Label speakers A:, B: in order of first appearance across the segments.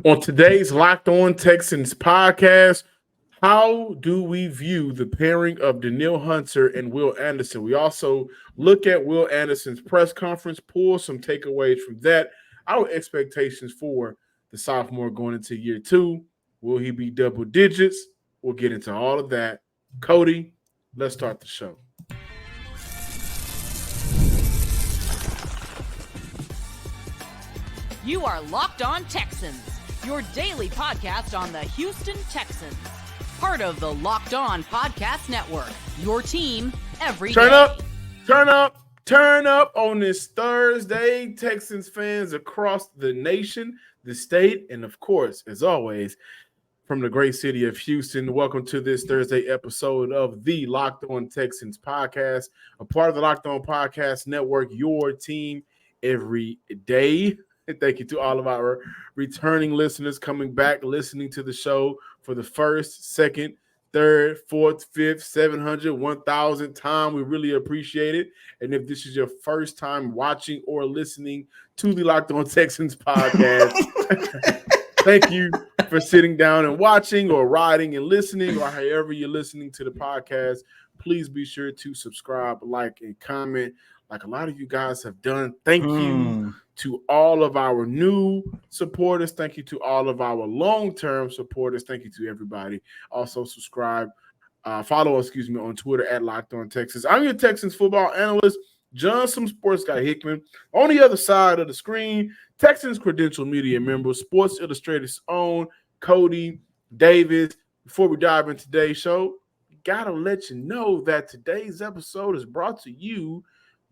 A: On today's Locked On Texans podcast, how do we view the pairing of Danielle Hunter and Will Anderson? We also look at Will Anderson's press conference, pull some takeaways from that, our expectations for the sophomore going into year two. Will he be double digits? We'll get into all of that. Cody, let's start the show.
B: You are Locked On Texans, your daily podcast on the Houston Texans. Part of the Locked On Podcast Network, your team every day.
A: Turn up on this Thursday, Texans fans across the nation, the state, and of course, as always, from the great city of Houston. Welcome to this Thursday episode of the Locked On Texans podcast, a part of the Locked On Podcast Network, your team every day. Thank you to all of our returning listeners coming back, listening to the show for the first, second, third, fourth, fifth, 700, 1,000th time. We really appreciate it. And if this is your first time watching or listening to the Locked On Texans podcast, thank you for sitting down and watching or riding and listening or however you're listening to the podcast. Please be sure to subscribe, like, and comment like a lot of you guys have done. Thank you to all of our new supporters. Thank you to all of our long-term supporters. Thank you to everybody. Also subscribe, follow us, on Twitter at Locked On Texans. I'm your Texans football analyst, John Sports Guy Hickman. On the other side of the screen, Texans Credential Media member, Sports Illustrated's own Cody Davis. Before we dive into today's show, gotta let you know that today's episode is brought to you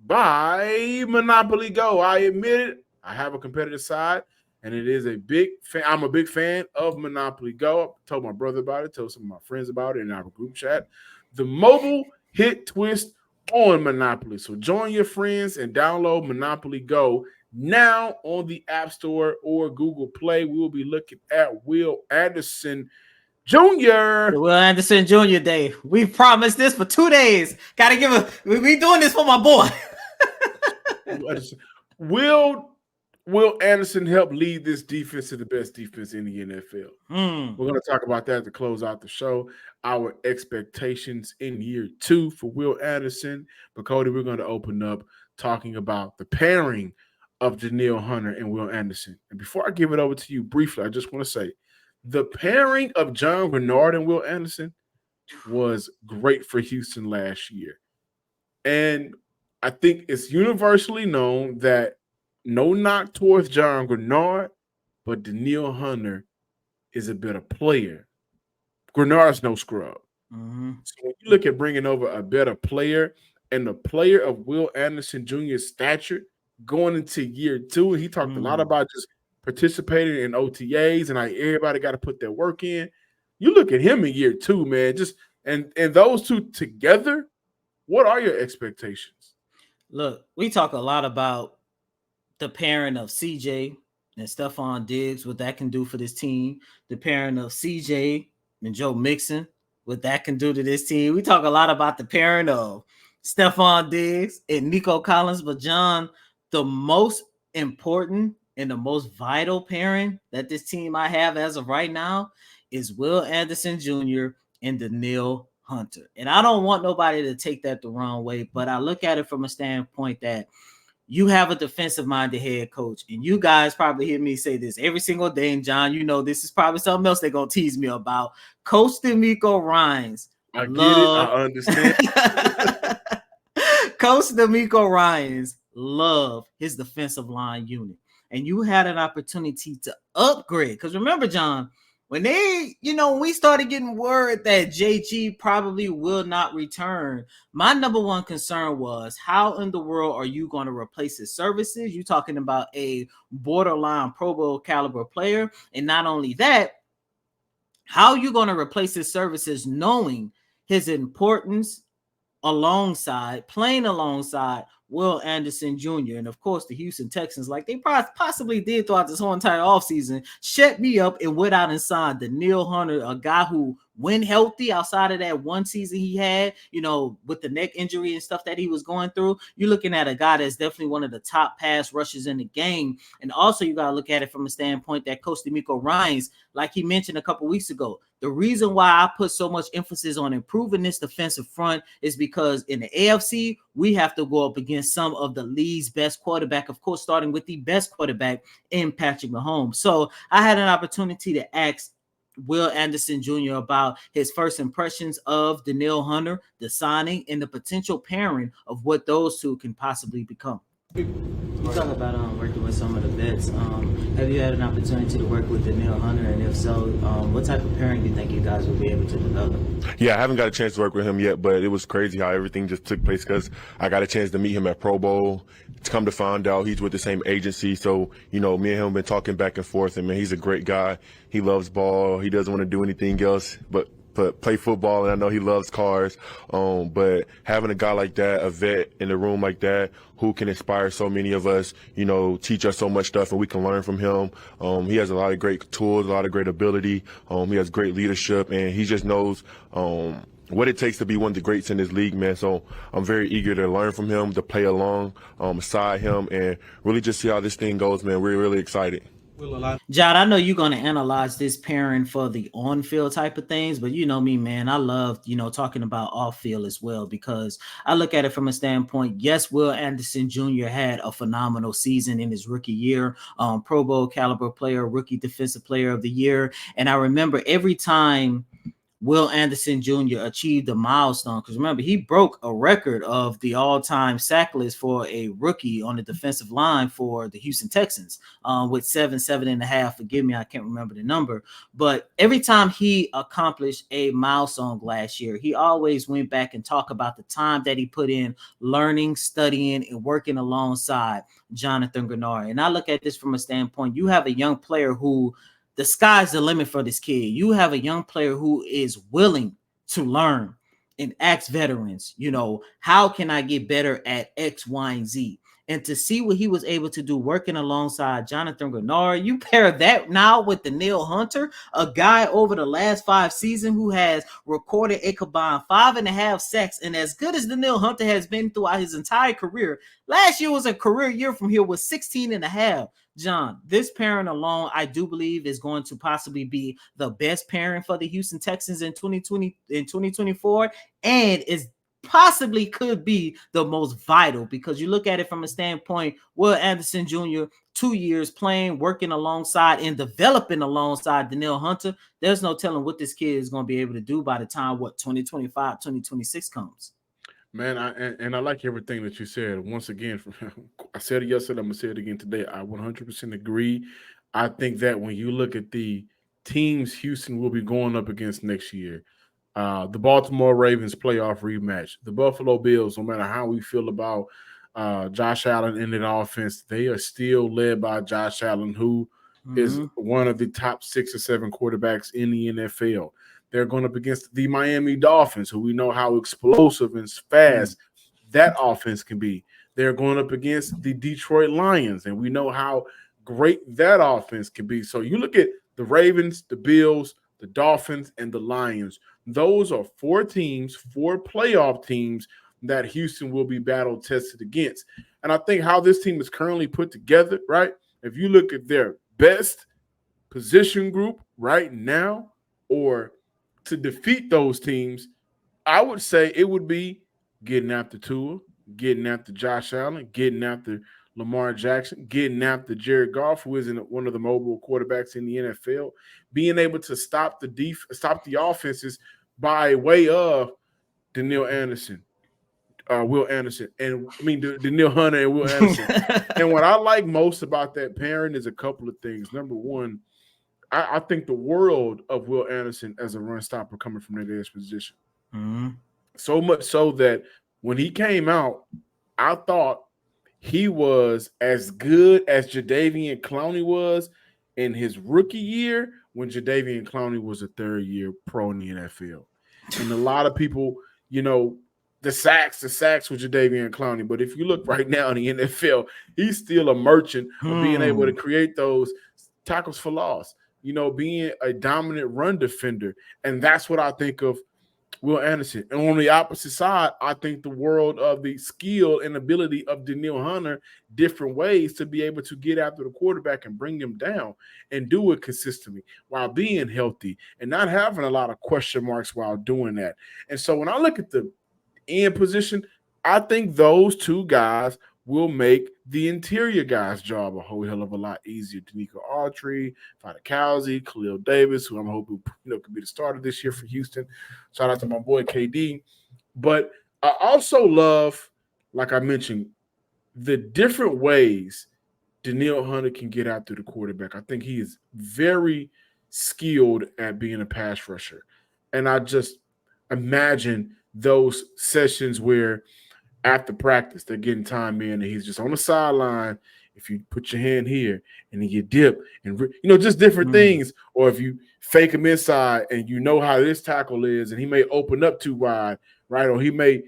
A: by Monopoly Go. I admit it, I have a competitive side, and it is a big fan. I'm a big fan of Monopoly Go. I told my brother about it, told some of my friends about it in our group chat. The mobile hit twist on Monopoly. So join your friends and download Monopoly Go now on the App Store or Google Play. We will be looking at Will Anderson Jr.
C: Will Anderson Jr. Day. We promised this for 2 days. Gotta give we doing this for my boy.
A: Will Anderson help lead this defense to the best defense in the NFL? We're going to talk about that to close out the show. Our expectations in year two for Will Anderson. But Cody, we're going to open up talking about the pairing of Danielle Hunter and Will Anderson. And before I give it over to you briefly, I just want to say the pairing of John Bernard and Will Anderson was great for Houston last year. And I think it's universally known that no knock towards John Bernard, but Danielle Hunter is a better player. Grenard's no scrub. So when you look at bringing over a better player and the player of Will Anderson Jr.'s stature going into year two, he talked a lot about just participating in OTAs and like everybody got to put their work in. You look at him in year two, man, just and those two together, what are your expectations?
C: Look, we talk a lot about the pairing of CJ and Stephon Diggs, what that can do for this team. The pairing of CJ and Joe Mixon, what that can do to this team. We talk a lot about the pairing of Stephon Diggs and Nico Collins, but John, the most important and the most vital pairing that this team I have as of right now is Will Anderson Jr. and Danielle Hunter. And I don't want nobody to take that the wrong way, but I look at it from a standpoint that you have a defensive-minded head coach, and you guys probably hear me say this every single day, and John, you know this is probably something else they're going to tease me about. Coach DeMeco Ryans.
A: I get it. I understand.
C: Coach DeMeco Ryans love his defensive line unit. And you had an opportunity to upgrade. Because remember, John, when we started getting word that JG probably will not return, my number one concern was how in the world are you going to replace his services? You're talking about a borderline Pro Bowl caliber player. And not only that, how are you going to replace his services knowing his importance playing alongside Will Anderson Jr. And of course, the Houston Texans, like they possibly did throughout this whole entire offseason, shut me up and went out and signed Danielle Hunter, a guy who when healthy, outside of that one season he had, with the neck injury and stuff that he was going through, you're looking at a guy that's definitely one of the top pass rushers in the game. And also you got to look at it from a standpoint that Coach D'Amico Ryans, like he mentioned a couple weeks ago, the reason why I put so much emphasis on improving this defensive front is because in the AFC, we have to go up against some of the league's best quarterback, of course, starting with the best quarterback in Patrick Mahomes. So I had an opportunity to ask Will Anderson Jr. about his first impressions of Danielle Hunter, the signing, and the potential pairing of what those two can possibly become. You talk about working with some of the vets. Have you had an opportunity to work with Danielle Hunter, and if so, what type of pairing do you think you guys will be able to develop?
D: Yeah, I haven't got a chance to work with him yet, but it was crazy how everything just took place because I got a chance to meet him at Pro Bowl. To come to find out, he's with the same agency, so me and him have been talking back and forth. And man, he's a great guy. He loves ball. He doesn't want to do anything else but play football, and I know he loves cars. But having a guy like that, a vet in the room like that, who can inspire so many of us, teach us so much stuff, and we can learn from him. He has a lot of great tools, a lot of great ability. He has great leadership, and he just knows what it takes to be one of the greats in this league, man. So I'm very eager to learn from him, to play along beside him, and really just see how this thing goes, man. We're really excited.
C: John, I know you're going to analyze this pairing for the on-field type of things, but you know me, man, I love, talking about off-field as well, because I look at it from a standpoint. Yes, Will Anderson Jr. had a phenomenal season in his rookie year, Pro Bowl caliber player, rookie defensive player of the year. And I remember every time Will Anderson Jr. achieved a milestone, because remember, he broke a record of the all-time sack list for a rookie on the defensive line for the Houston Texans with 7.5. Forgive me, I can't remember the number. But every time he accomplished a milestone last year, he always went back and talked about the time that he put in learning, studying, and working alongside Jonathan Grenard. And I look at this from a standpoint, you have a young player who the sky's the limit for this kid. You have a young player who is willing to learn and ask veterans, how can I get better at X, Y, and Z? And to see what he was able to do working alongside Jonathan Grenard, you pair that now with Danielle Hunter, a guy over the last 5 seasons who has recorded a combined 5.5 sacks. And as good as Danielle Hunter has been throughout his entire career, last year was a career year from here with 16.5. John, this pairing alone, I do believe, is going to possibly be the best pairing for the Houston Texans in 2024, and is possibly could be the most vital, because you look at it from a standpoint, Will Anderson Jr., 2 years playing, working alongside and developing alongside Danielle Hunter. There's no telling what this kid is going to be able to do by the time 2025, 2026 comes.
A: Man, I like everything that you said. Once again, I said it yesterday, I'm going to say it again today. I 100% agree. I think that when you look at the teams Houston will be going up against next year, the Baltimore Ravens playoff rematch, the Buffalo Bills, no matter how we feel about Josh Allen in the offense, they are still led by Josh Allen, who is one of the top 6 or 7 quarterbacks in the NFL. They're going up against the Miami Dolphins, who we know how explosive and fast that offense can be. They're going up against the Detroit Lions, and we know how great that offense can be. So you look at the Ravens, the Bills, the Dolphins, and the Lions. Those are 4 teams, 4 playoff teams that Houston will be battle tested against. And I think how this team is currently put together, right? If you look at their best position group right now, or to defeat those teams, I would say it would be getting after Tua, getting after Josh Allen, getting after Lamar Jackson, getting after Jared Goff, who isn't one of the mobile quarterbacks in the NFL, being able to stop the offenses by way of Danielle Anderson, Will Anderson, and Danielle Hunter and Will Anderson. And what I like most about that pairing is a couple of things. Number one, I think the world of Will Anderson as a run stopper coming from that edge position. So much so that when he came out, I thought he was as good as Jadeveon Clowney was in his rookie year when Jadeveon Clowney was a 3rd-year pro in the NFL. And a lot of people, the sacks with Jadeveon Clowney. But if you look right now in the NFL, he's still a merchant of being able to create those tackles for loss. being a dominant run defender. And that's what I think of Will Anderson. And on the opposite side, I think the world of the skill and ability of Danielle Hunter, different ways to be able to get after the quarterback and bring him down and do it consistently while being healthy and not having a lot of question marks while doing that. And so when I look at the end position, I think those two guys will make the interior guys' job a whole hell of a lot easier. Danico Autry, Fadakowski, Khalil Davis, who I'm hoping could be the starter this year for Houston. Shout out to my boy KD. But I also love, like I mentioned, the different ways Danielle Hunter can get out through the quarterback. I think he is very skilled at being a pass rusher. And I just imagine those sessions where after practice, they're getting time in, and he's just on the sideline. If you put your hand here and then you dip and, just different things. Or if you fake him inside and you know how this tackle is and he may open up too wide, right? Or he may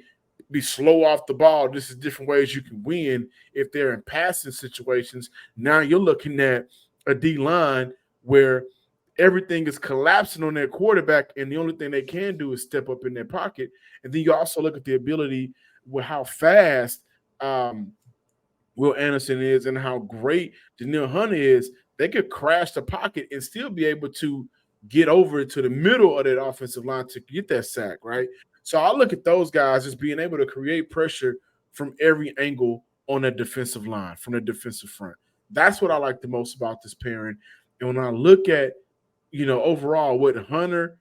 A: be slow off the ball. This is different ways you can win if they're in passing situations. Now you're looking at a D-line where everything is collapsing on their quarterback, and the only thing they can do is step up in their pocket. And then you also look at the ability with how fast Will Anderson is and how great Danielle Hunter is. They could crash the pocket and still be able to get over to the middle of that offensive line to get that sack, right? So I look at those guys as being able to create pressure from every angle on that defensive line, from the defensive front. That's what I like the most about this pairing. And when I look at, overall what Hunter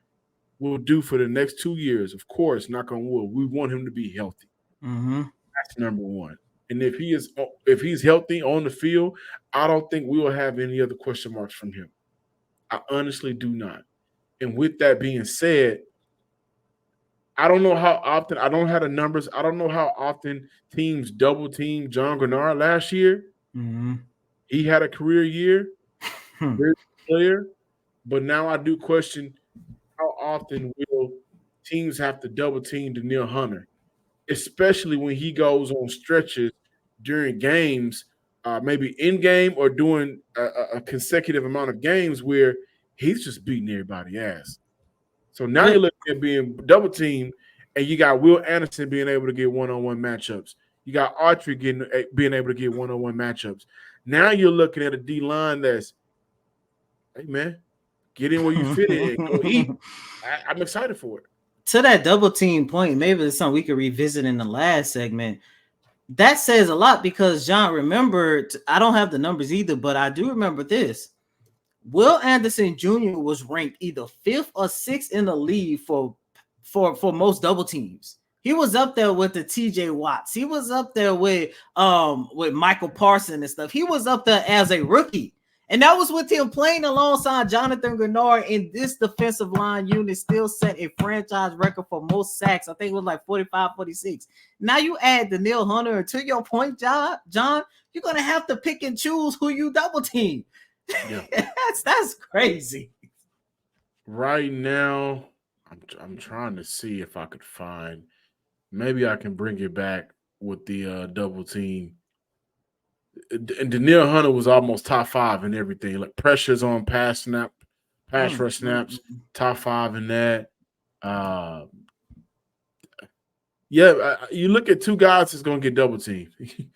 A: will do for the next 2 years, of course, knock on wood, we want him to be healthy.
C: Mm-hmm.
A: That's number one. And if he's healthy on the field, I don't think we will have any other question marks from him. I honestly do not. And with that being said, I don't know how often – I don't have the numbers. I don't know how often teams double-teamed John Grenard last year.
C: Mm-hmm.
A: He had a career year, great player. But now I do question how often will teams have to double-team Danielle Hunter, especially when he goes on stretches during games, maybe in-game or doing a consecutive amount of games where he's just beating everybody's ass. So now you're looking at being double-teamed, and you got Will Anderson being able to get one-on-one matchups. You got Autry being able to get one-on-one matchups. Now you're looking at a D-line that's, hey, man, get in where you fit in. Go eat. I'm excited for it.
C: To that double team point, maybe it's something we could revisit in the last segment. That says a lot because John remembered, I don't have the numbers either, but I do remember this. Will Anderson Jr. was ranked either 5th or 6th in the league for most double teams. He was up there with the TJ Watts. He was up there with Michael Parsons and stuff. He was up there as a rookie. And that was with him playing alongside Jonathan Grenard, and this defensive line unit still set a franchise record for most sacks. I think it was like 45, 46. Now you add Danielle Hunter, and to your point, John, you're going to have to pick and choose who you double team. Yeah. That's crazy.
A: Right now, I'm trying to see if I could find – maybe I can bring it back with the double team. And Danielle Hunter was almost top 5 in everything. Like pressures on pass rush snaps, top 5 in that. You look at two guys that's going to get double teamed. You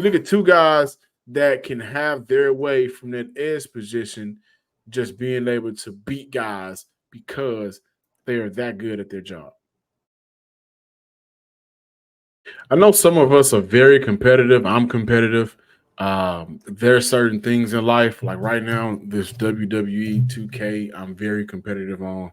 A: look at two guys that can have their way from that edge position, just being able to beat guys because they are that good at their job. I know some of us are very competitive. I'm competitive. There are certain things in life, like right now, this WWE 2K, I'm very competitive on.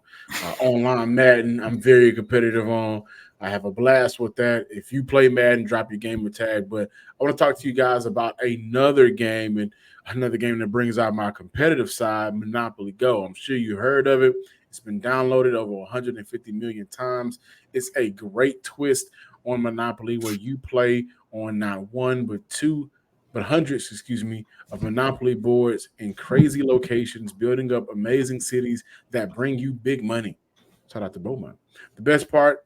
A: Online Madden, I'm very competitive on. I have a blast with that. If you play Madden, drop your gamer tag. But I want to talk to you guys about another game that brings out my competitive side, Monopoly Go. I'm sure you heard of it. It's been downloaded over 150 million times. It's a great twist on Monopoly where you play on not one but hundreds, of Monopoly boards in crazy locations, building up amazing cities that bring you big money. Shout out to Beaumont. The best part,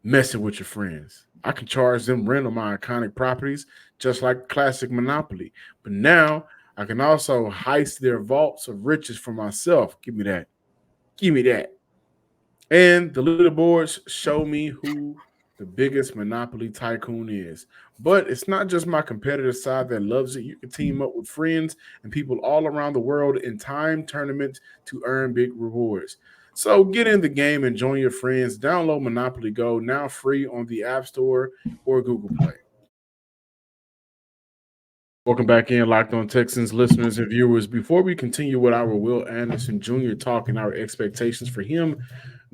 A: messing with your friends. I can charge them rent on my iconic properties just like classic Monopoly. But now I can also heist their vaults of riches for myself. Give me that. Give me that. And the leaderboards show me who the biggest Monopoly tycoon is. But it's not just my competitive side that loves it. You can team up with friends and people all around the world in time tournaments to earn big rewards. So get in the game and join your friends. Download Monopoly Go, now free on the App Store or Google Play. Welcome back in, Locked On Texans listeners and viewers. Before we continue with our Will Anderson Jr. talk and our expectations for him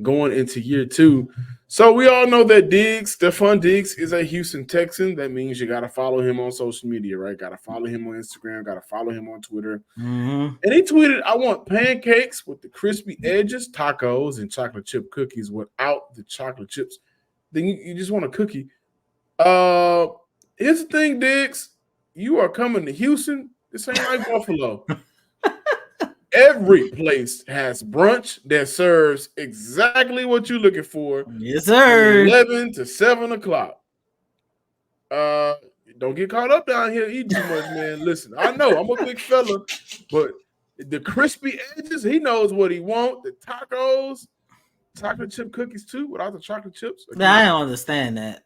A: going into year 2. So we all know that Stephon Diggs is a Houston Texan. That means you got to follow him on social media, right? Got to follow him on Instagram, got to follow him on Twitter.
C: Mm-hmm.
A: And he tweeted, I want pancakes with the crispy edges, tacos, and chocolate chip cookies without the chocolate chips. Then you just want a cookie. Here's the thing, Diggs. You are coming to Houston. This ain't like Buffalo. Every place has brunch that serves exactly what you're looking for.
C: Yes, sir.
A: 11 to 7 o'clock. Don't get caught up down here eating too much, man. Listen, I know I'm a big fella, but the crispy edges, he knows what he wants. The tacos, chocolate chip cookies too, without the chocolate chips.
C: Again, I don't understand that.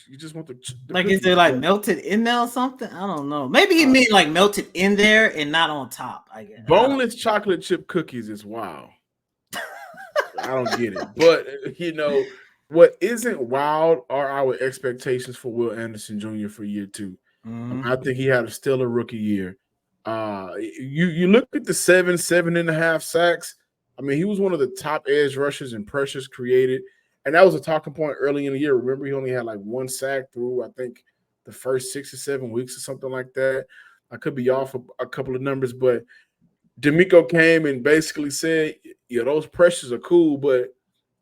A: You just want the
C: like cookies. Is it like melted in there or something? I don't know. Maybe he mean like melted in there and not on top. I guess
A: boneless chocolate chip cookies is wild. I don't get it, but what isn't wild are our expectations for Will Anderson Jr. for year 2.
C: Mm-hmm.
A: I think he had a stellar rookie year. You look at the 7.5 sacks. I mean, he was one of the top edge rushers and pressures created. And that was a talking point early in the year. Remember, he only had like 1 sack through, I think, the first 6 or 7 weeks or something like that. I could be off a couple of numbers, but D'Amico came and basically said, those pressures are cool, but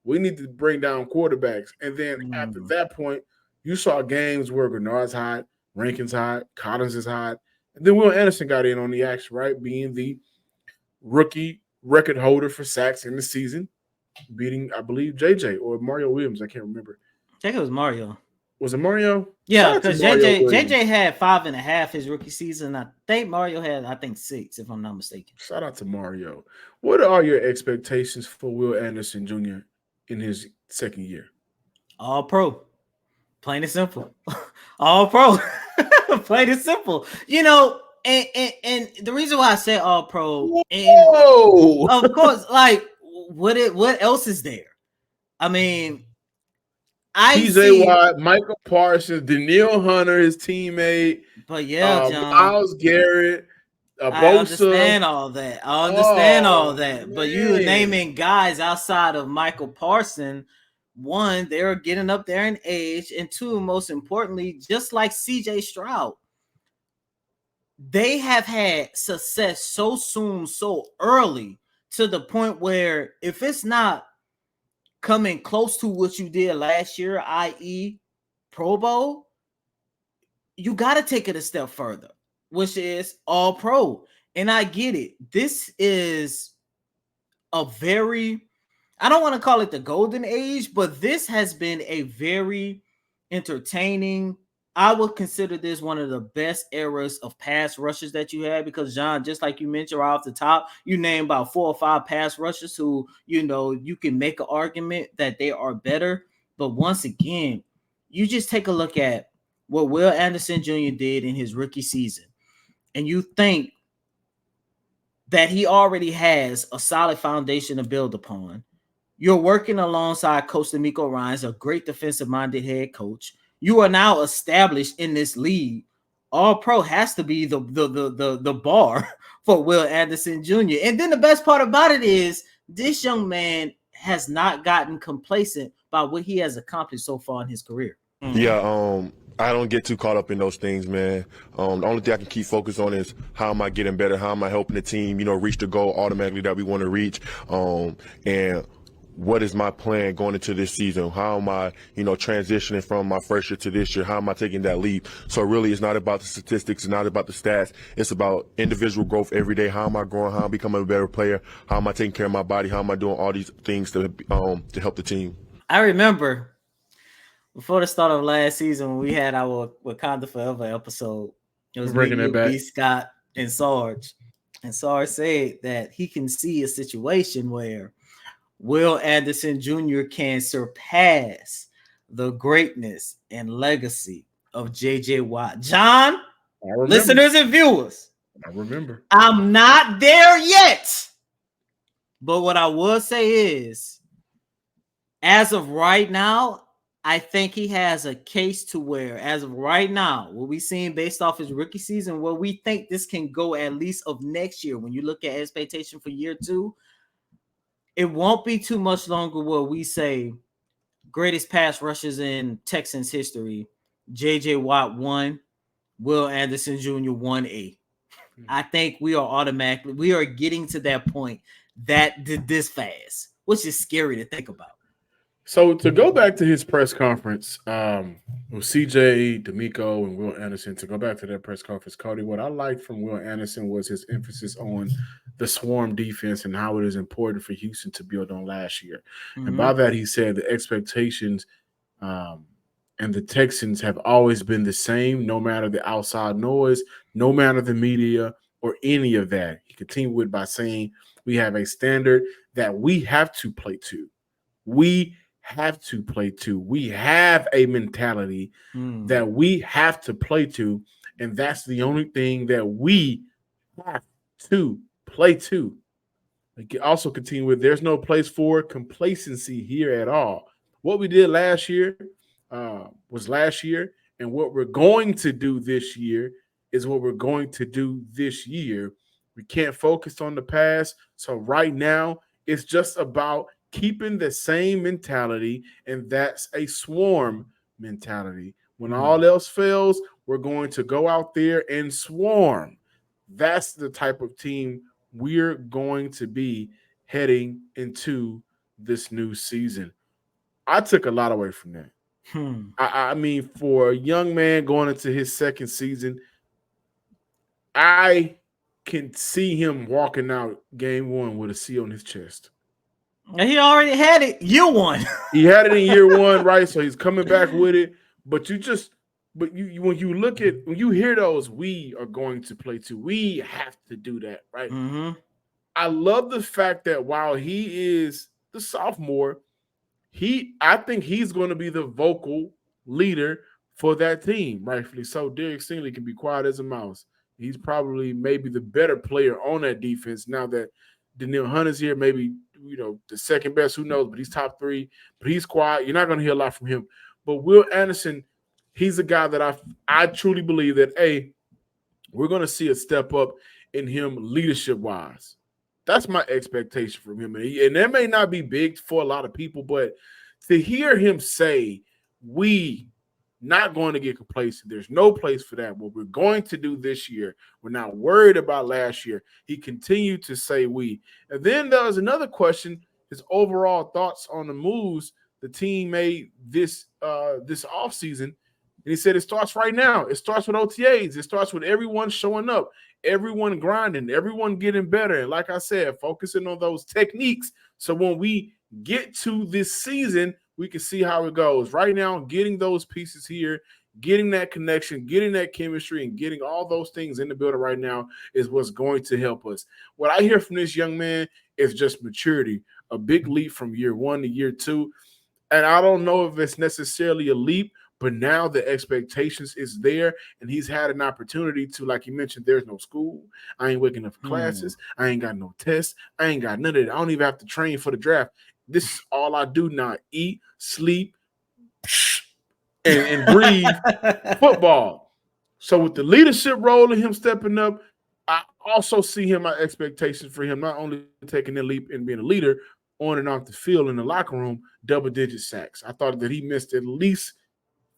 A: we need to bring down quarterbacks. And then after that point, you saw games where Gennard's hot, Rankin's hot, Collins is hot. And then Will Anderson got in on the action, right? Being the rookie record holder for sacks in the season. Beating, I believe, JJ or Mario Williams. I can't remember.
C: I think it was Mario.
A: Was it Mario?
C: Yeah, because JJ had 5.5 his rookie season. I think Mario had, 6, if I'm not mistaken.
A: Shout out to Mario. What are your expectations for Will Anderson Jr. in his second year?
C: All pro. Plain and simple. All pro. Plain and simple. And the reason why I said all pro, and of course, like what else is there? I mean,
A: TJ Watt, Michael Parsons, Danielle Hunter, his teammate.
C: But yeah, John,
A: Myles Garrett, Bosa.
C: I understand all that. But you naming guys outside of Michael Parsons, one, they're getting up there in age, and two, most importantly, just like CJ Stroud, they have had success so soon, so early, to the point where if it's not coming close to what you did last year, i.e. Pro Bowl, you got to take it a step further, which is all pro. And I get it. This is a very, I don't want to call it the golden age, but this has been a very entertaining, I would consider this one of the best eras of pass rushes that you had, because John, just like you mentioned right off the top, you named about 4 or 5 pass rushers who, you can make an argument that they are better. But once again, you just take a look at what Will Anderson Jr. did in his rookie season, and you think that he already has a solid foundation to build upon. You're working alongside Coach D'Amico Ryans, a great defensive-minded head coach. You are now established in this league. All pro has to be the bar for Will Anderson Jr. And then the best part about it is this young man has not gotten complacent by what he has accomplished so far in his career.
D: Yeah, I don't get too caught up in those things, man. The only thing I can keep focused on is how am I getting better? How am I helping the team, reach the goal automatically that we want to reach? And what is my plan going into this season? How am I, transitioning from my first year to this year? How am I taking that leap? So really, it's not about the statistics. It's not about the stats. It's about individual growth every day. How am I growing? How am I becoming a better player? How am I taking care of my body? How am I doing all these things to help the team?
C: I remember before the start of last season when we had our Wakanda Forever episode, it was me, B. Scott, and Sarge. And Sarge said that he can see a situation where Will Anderson Jr. can surpass the greatness and legacy of J.J. Watt. John, listeners and viewers,
A: I remember.
C: I'm not there yet. But what I will say is, as of right now, I think he has a case to where, as of right now, what we've seen based off his rookie season, where we think this can go at least of next year. When you look at expectation for year 2, it won't be too much longer where we say greatest pass rushers in Texans history, J.J. Watt 1, Will Anderson Jr. 1A. I think we are getting to that point that did this fast, which is scary to think about.
A: So to go back to his press conference with CJ, D'Amico, and Will Anderson, to go back to that press conference, Cody, what I liked from Will Anderson was his emphasis on the swarm defense and how it is important for Houston to build on last year. Mm-hmm. And by that, he said the expectations and the Texans have always been the same, no matter the outside noise, no matter the media or any of that. He continued with by saying we have a standard that we have to play to. We have to play to. We have a mentality that we have to play to, and that's the only thing that we have to play to. Also continue with there's no place for complacency here at all. What we did last year was last year, and what we're going to do this year is what we're going to do this year. We can't focus on the past, so right now it's just about keeping the same mentality, and that's a swarm mentality. When all else fails, we're going to go out there and swarm. That's the type of team we're going to be heading into this new season. I took a lot away from that. I mean, for a young man going into his second season, I can see him walking out game 1 with a C on his chest.
C: He already had it year 1.
A: He had it in year 1, right? So he's coming back with it. But you when you look at, when you hear those, we are going to play too. We have to do that, right?
C: Mm-hmm.
A: I love the fact that while he is the sophomore, I think he's going to be the vocal leader for that team, rightfully so. Derek Stingley can be quiet as a mouse. He's probably maybe the better player on that defense now that Danielle Hunter's here, maybe, the second best, who knows, but he's top 3, but he's quiet. You're not going to hear a lot from him. But Will Anderson, he's a guy that I truly believe that, we're going to see a step up in him leadership-wise. That's my expectation from him. And that may not be big for a lot of people, but to hear him say, we not going to get complacent. There's no place for that. What we're going to do this year, we're not worried about last year. He continued to say we. And then there was another question, his overall thoughts on the moves the team made this offseason. And he said it starts right now. It starts with OTAs. It starts with everyone showing up, everyone grinding, everyone getting better. And like I said, focusing on those techniques. So when we get to this season, we can see how it goes. Right now, getting those pieces here, getting that connection, getting that chemistry, and getting all those things in the building right now is what's going to help us. What I hear from this young man is just maturity, a big leap from year 1 to year 2. And I don't know if it's necessarily a leap, but now the expectations is there, and he's had an opportunity to, like you mentioned, there's no school. I ain't waking up for classes. I ain't got no tests. I ain't got none of that. I don't even have to train for the draft. This is all I do now: eat, sleep, and breathe football. So with the leadership role of him stepping up, I also see him, my expectations for him, not only taking the leap and being a leader on and off the field in the locker room, double-digit sacks. I thought that he missed at least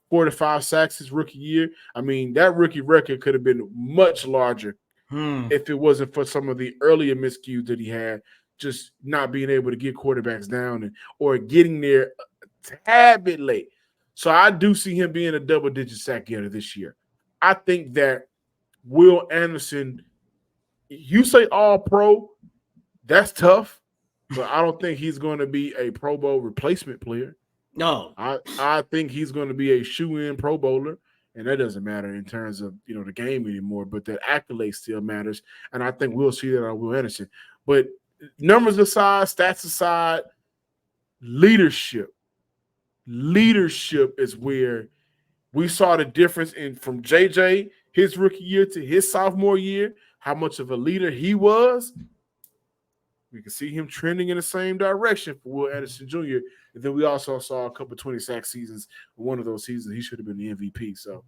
A: 4 to 5 sacks his rookie year. I mean, that rookie record could have been much larger if it wasn't for some of the earlier miscues that he had, just not being able to get quarterbacks down or getting there a tad bit late. So I do see him being a double-digit sack getter this year. I think that Will Anderson, you say all-pro, that's tough, but I don't think he's going to be a Pro Bowl replacement player.
C: No.
A: I think he's going to be a shoe-in Pro Bowler, and that doesn't matter in terms of the game anymore. But that accolade still matters, and I think we'll see that on Will Anderson. But numbers aside, stats aside, leadership is where we saw the difference from JJ his rookie year to his sophomore year. How much of a leader he was. We can see him trending in the same direction for Will Anderson Jr. And then we also saw a couple of 20-sack seasons. One of those seasons, he should have been the MVP. So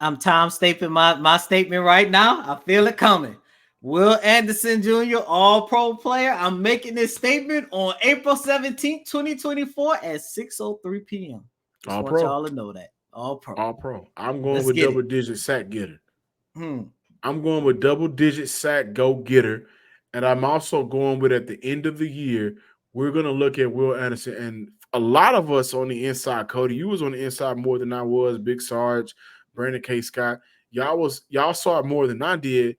C: I'm time stamping my statement right now. I feel it coming. Will Anderson Jr., all-pro player. I'm making this statement on April 17th, 2024 at 6:03 p.m. Just
A: all
C: want
A: pro.
C: y'all to know that. All pro.
A: All pro. I'm going with double-digit sack getter.
C: I'm
A: going with double-digit sack go-getter. And I'm also going with at the end of the year, we're going to look at Will Anderson. And a lot of us on the inside, Cody, you was on the inside more than I was, Big Sarge, Brandon K. Scott. Y'all saw it more than I did,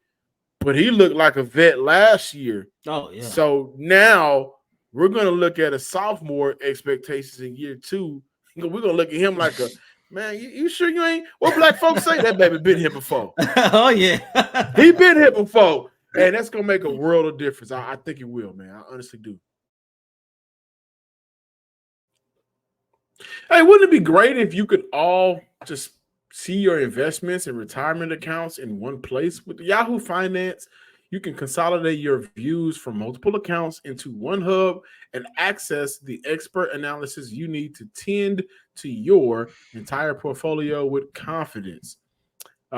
A: but he looked like a vet last year.
C: Oh, yeah.
A: So now we're going to look at a sophomore expectations in year 2. We're going to look at him like man, you sure you ain't? What black folks say? That baby been here before.
C: Oh, yeah.
A: He been here before. And that's going to make a world of difference. I think it will, man. I honestly do. Hey, wouldn't it be great if you could all just see your investments and retirement accounts in one place? With Yahoo Finance, you can consolidate your views from multiple accounts into one hub and access the expert analysis you need to tend to your entire portfolio with confidence.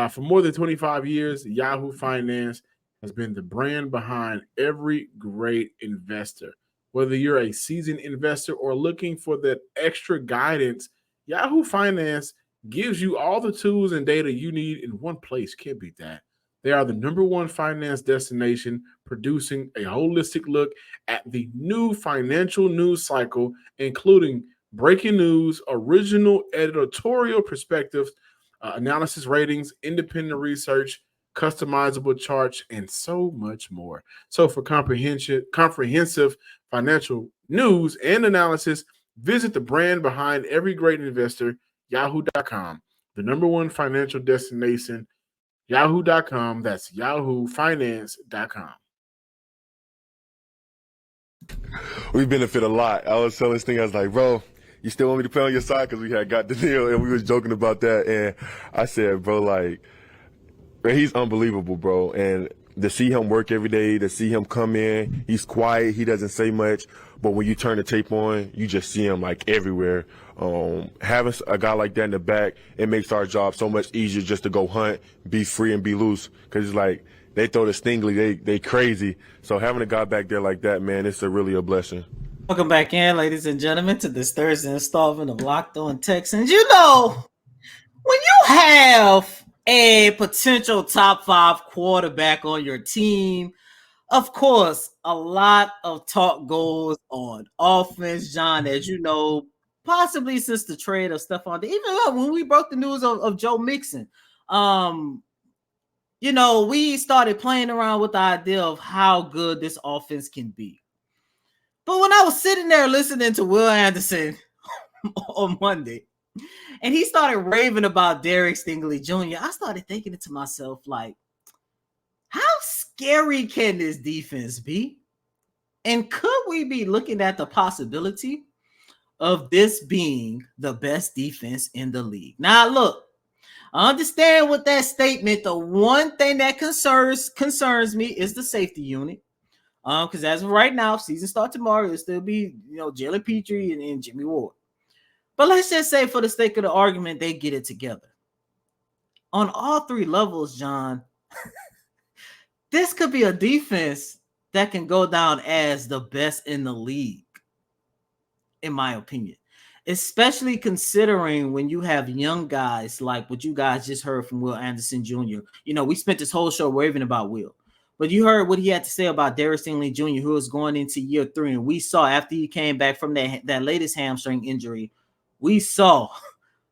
A: For more than 25 years, Yahoo Finance has been the brand behind every great investor. Whether you're a seasoned investor or looking for that extra guidance, Yahoo Finance gives you all the tools and data you need in one place. Can't beat that. They are the #1 finance destination, producing a holistic look at the new financial news cycle, including breaking news, original editorial perspectives, analysis ratings, independent research, customizable charts, and so much more. So for comprehensive financial news and analysis, visit the brand behind every great investor, yahoo.com, the #1 financial destination, yahoo.com. That's yahoofinance.com.
D: We benefit a lot. I was telling this thing, I was like, bro, you still want me to play on your side? Because we had got the deal and we was joking about that. And I said, bro, like, he's unbelievable, bro. And to see him work every day, to see him come in, he's quiet, he doesn't say much, but when you turn the tape on, you just see him like everywhere. Having a guy like that in the back, it makes our job so much easier just to go hunt, be free and be loose. Because it's like, they throw the stingly, they crazy. So having a guy back there like that, man, it's really a blessing.
C: Welcome back in, ladies and gentlemen, to this Thursday installment of Locked On Texans. You know, when you have a potential top 5 quarterback on your team, of course, a lot of talk goes on offense, John, as you know, possibly since the trade of Stephon, even when we broke the news of Joe Mixon. You know, we started playing around with the idea of how good this offense can be. But when I was sitting there listening to Will Anderson on Monday, and he started raving about Derek Stingley Jr., I started thinking to myself, like, how scary can this defense be? And could we be looking at the possibility of this being the best defense in the league? Now, look, I understand with that statement, the one thing that concerns me is the safety unit. Because as of right now, season start tomorrow, it'll still be, Jalen Petrie and Jimmy Ward. But let's just say, for the sake of the argument, they get it together. On all 3 levels, John, this could be a defense that can go down as the best in the league, in my opinion. Especially considering when you have young guys like what you guys just heard from Will Anderson Jr. We spent this whole show raving about Will. But you heard what he had to say about Derek Stingley Jr., who was going into year 3. And we saw after he came back from that latest hamstring injury, we saw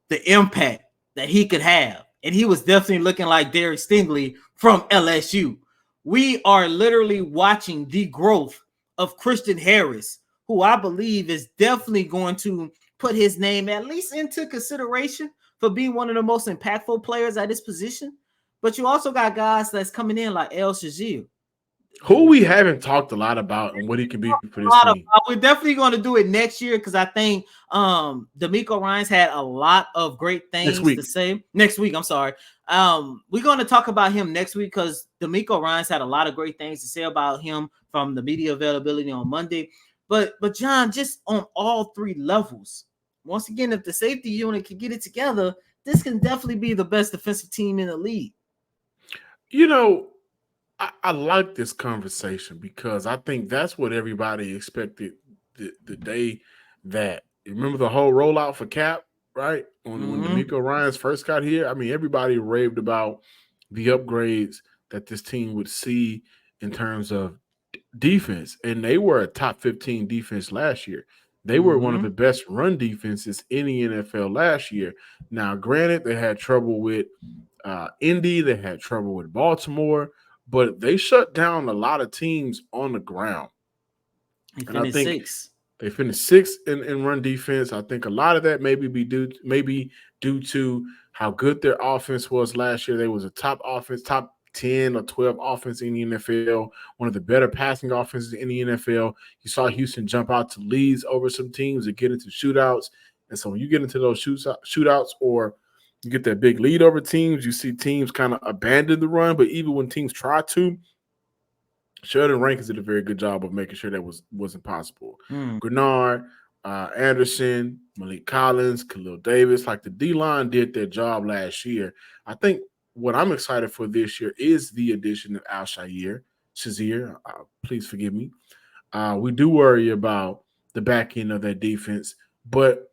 C: the impact that he could have. And he was definitely looking like Derek Stingley from LSU. We are literally watching the growth of Christian Harris, who I believe is definitely going to put his name at least into consideration for being one of the most impactful players at this position. But you also got guys that's coming in like El Shazir.
A: Who we haven't talked a lot about and what he can be for this team.
C: We're definitely going to do it next year because I think D'Amico Ryans had a lot of great things to say. Next week, I'm sorry. We're going to talk about him next week because D'Amico Ryans had a lot of great things to say about him from the media availability on Monday. But John, just on all three levels, once again, if the safety unit can get it together, this can definitely be the best defensive team in the league.
A: You know, I like this conversation because I think that's what everybody expected the day that, remember the whole rollout for Cap, right? When D'Amico Ryans first got here, I mean, everybody raved about the upgrades that this team would see in terms of defense. And they were a top 15 defense last year. They were one of the best run defenses in the NFL last year. Now, granted, they had trouble with Indy. They had trouble with Baltimore. But they shut down a lot of teams on the ground.
C: And I think
A: they finished sixth in run defense. I think a lot of that maybe due to how good their offense was last year. They was a top 10 or 12 offense in the NFL, one of the better passing offenses in the NFL. You saw Houston jump out to leads over some teams and get into shootouts. And so when you get into those shootouts or you get that big lead over teams, you see teams kind of abandon the run. But even when teams try to, Sheldon Rankins did a very good job of making sure that wasn't possible. Grenard, Anderson, Malik Collins, Khalil Davis, like the D-line did their job last year. I think what I'm excited for this year is the addition of Shazier. Please forgive me. We do worry about the back end of that defense, but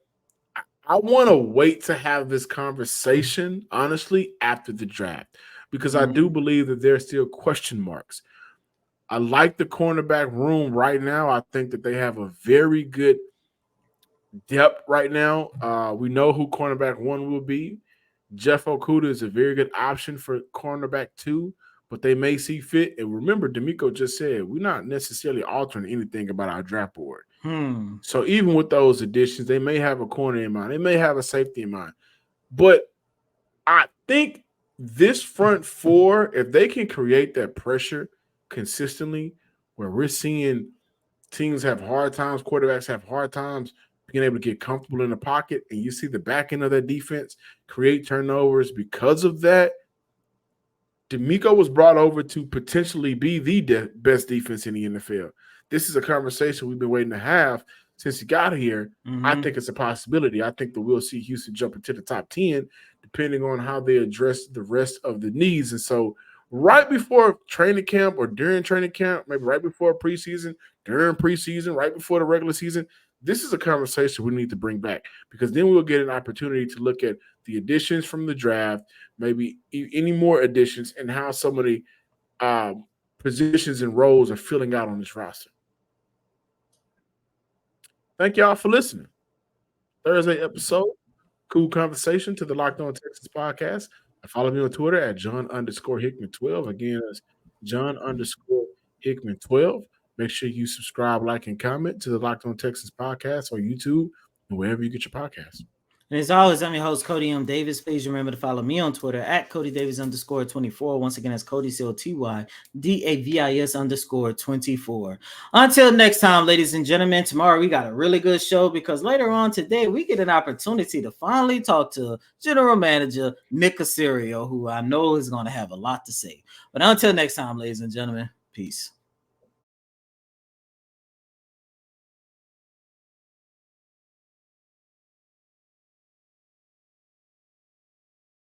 A: I want to wait to have this conversation, honestly, after the draft, because I do believe that there are still question marks. I like the cornerback room right now. I think that they have a very good depth right now. We know who cornerback 1 will be. Jeff Okudah is a very good option for cornerback 2, but they may see fit. And remember, D'Amico just said, we're not necessarily altering anything about our draft board. So even with those additions, they may have a corner in mind. They may have a safety in mind. But I think this front four, if they can create that pressure consistently, where we're seeing teams have hard times, quarterbacks have hard times being able to get comfortable in the pocket, and you see the back end of that defense create turnovers because of that, D'Amico was brought over to potentially be the best defense in the NFL. This is a conversation we've been waiting to have since he got here. I think it's a possibility. I think that we'll see Houston jump into the top 10, depending on how they address the rest of the needs. And so right before training camp or during training camp, maybe right before preseason, during preseason, right before the regular season, this is a conversation we need to bring back, because then we'll get an opportunity to look at the additions from the draft, maybe any more additions, and how some of the positions and roles are filling out on this roster. Thank y'all for listening. Thursday episode, cool conversation to the Locked On Texans podcast. Follow me on Twitter at John_Hickman12. Again, it's John_Hickman12. Make sure you subscribe, like, and comment to the Locked On Texans podcast on YouTube and wherever you get your podcasts.
C: And as always, I'm your host, Cody M. Davis. Please remember to follow me on Twitter at CodyDavis_24. Once again, that's Cody COTYDAVIS_24. Until next time, ladies and gentlemen, tomorrow we got a really good show, because later on today we get an opportunity to finally talk to General Manager Nick Caserio, who I know is going to have a lot to say. But until next time, ladies and gentlemen, peace.